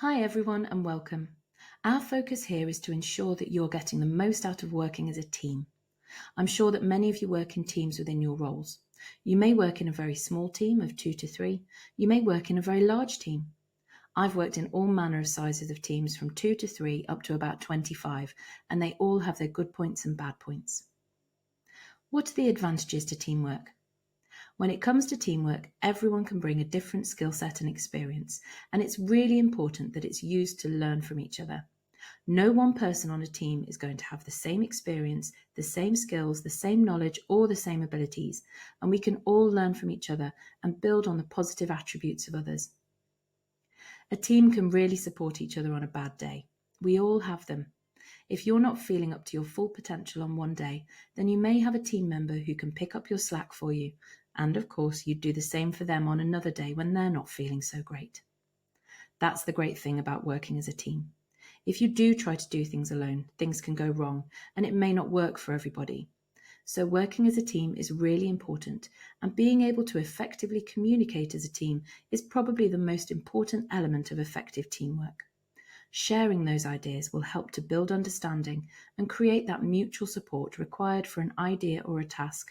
Hi everyone and welcome. Our focus here is to ensure that you're getting the most out of working as a team. I'm sure that many of you work in teams within your roles. You may work in a very small team of 2 to 3. You may work in a very large team. I've worked in all manner of sizes of teams from 2 to 3 up to about 25, and they all have their good points and bad points. What are the advantages to teamwork? When it comes to teamwork, everyone can bring a different skill set and experience, and it's really important that it's used to learn from each other. No one person on a team is going to have the same experience, the same skills, the same knowledge, or the same abilities, and we can all learn from each other and build on the positive attributes of others. A team can really support each other on a bad day. We all have them. If you're not feeling up to your full potential on one day, then you may have a team member who can pick up your slack for you. And of course, you'd do the same for them on another day when they're not feeling so great. That's the great thing about working as a team. If you do try to do things alone, things can go wrong and it may not work for everybody. So working as a team is really important, and being able to effectively communicate as a team is probably the most important element of effective teamwork. Sharing those ideas will help to build understanding and create that mutual support required for an idea or a task.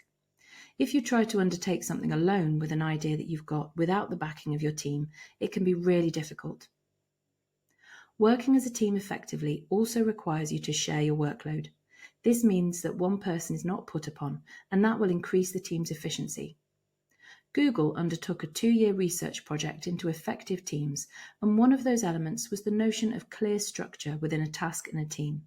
If you try to undertake something alone with an idea that you've got without the backing of your team, it can be really difficult. Working as a team effectively also requires you to share your workload. This means that one person is not put upon, and that will increase the team's efficiency. Google undertook a 2-year research project into effective teams, and one of those elements was the notion of clear structure within a task in a team.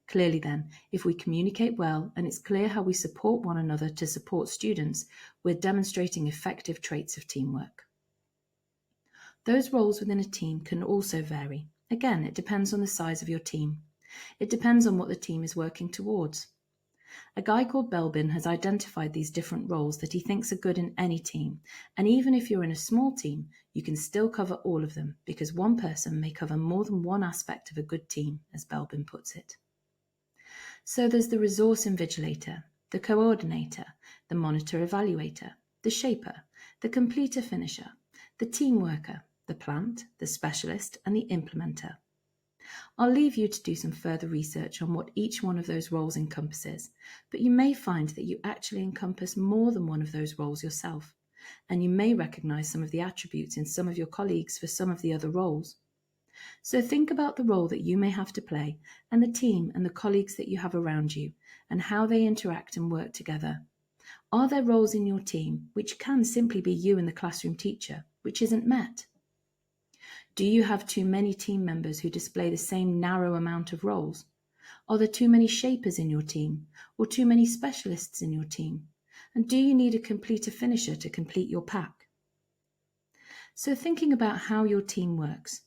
Clearly then, if we communicate well and it's clear how we support one another to support students, we're demonstrating effective traits of teamwork. Those roles within a team can also vary. Again, it depends on the size of your team. It depends on what the team is working towards. A guy called Belbin has identified these different roles that he thinks are good in any team, and even if you're in a small team, you can still cover all of them because one person may cover more than one aspect of a good team, as Belbin puts it. So there's the resource invigilator, the coordinator, the monitor evaluator, the shaper, the completer finisher, the team worker, the plant, the specialist, and the implementer. I'll leave you to do some further research on what each one of those roles encompasses, but you may find that you actually encompass more than one of those roles yourself, and you may recognise some of the attributes in some of your colleagues for some of the other roles. So think about the role that you may have to play, and the team and the colleagues that you have around you, and how they interact and work together. Are there roles in your team, which can simply be you and the classroom teacher, which isn't met? Do you have too many team members who display the same narrow amount of roles? Are there too many shapers in your team, or too many specialists in your team? And do you need a completer finisher to complete your pack? So thinking about how your team works,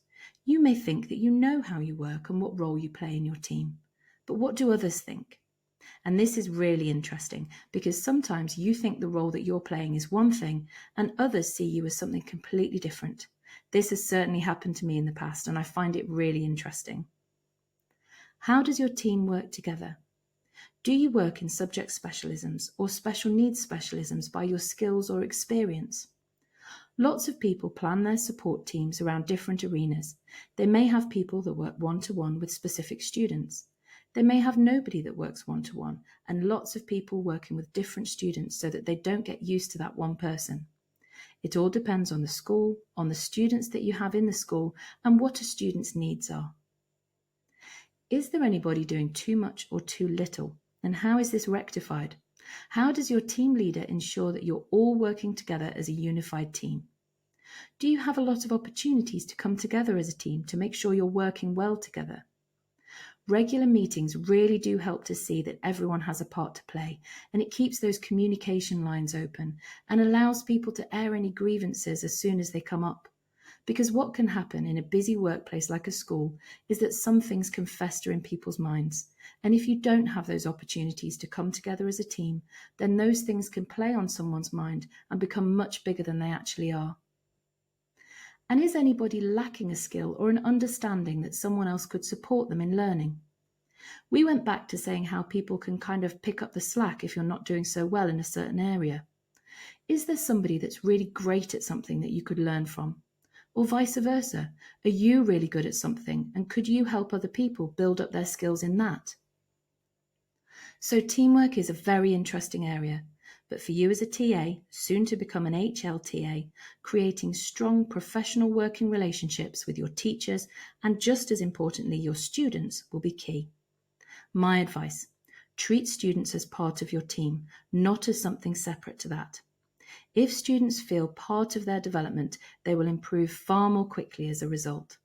you may think that you know how you work and what role you play in your team. But what do others think? And this is really interesting because sometimes you think the role that you're playing is one thing and others see you as something completely different. This has certainly happened to me in the past, and I find it really interesting. How does your team work together? Do you work in subject specialisms or special needs specialisms by your skills or experience? Lots of people plan their support teams around different arenas. They may have people that work one-to-one with specific students. They may have nobody that works one-to-one, and lots of people working with different students so that they don't get used to that one person. It all depends on the school, on the students that you have in the school, and what a student's needs are. Is there anybody doing too much or too little? And how is this rectified? How does your team leader ensure that you're all working together as a unified team? Do you have a lot of opportunities to come together as a team to make sure you're working well together? Regular meetings really do help to see that everyone has a part to play, and it keeps those communication lines open and allows people to air any grievances as soon as they come up. Because what can happen in a busy workplace like a school is that some things can fester in people's minds. And if you don't have those opportunities to come together as a team, then those things can play on someone's mind and become much bigger than they actually are. And is anybody lacking a skill or an understanding that someone else could support them in learning? We went back to saying how people can kind of pick up the slack if you're not doing so well in a certain area. Is there somebody that's really great at something that you could learn from? Or vice versa, are you really good at something and could you help other people build up their skills in that? So teamwork is a very interesting area, but for you as a TA, soon to become an HLTA, creating strong professional working relationships with your teachers and just as importantly your students will be key. My advice, treat students as part of your team, not as something separate to that. If students feel part of their development, they will improve far more quickly as a result.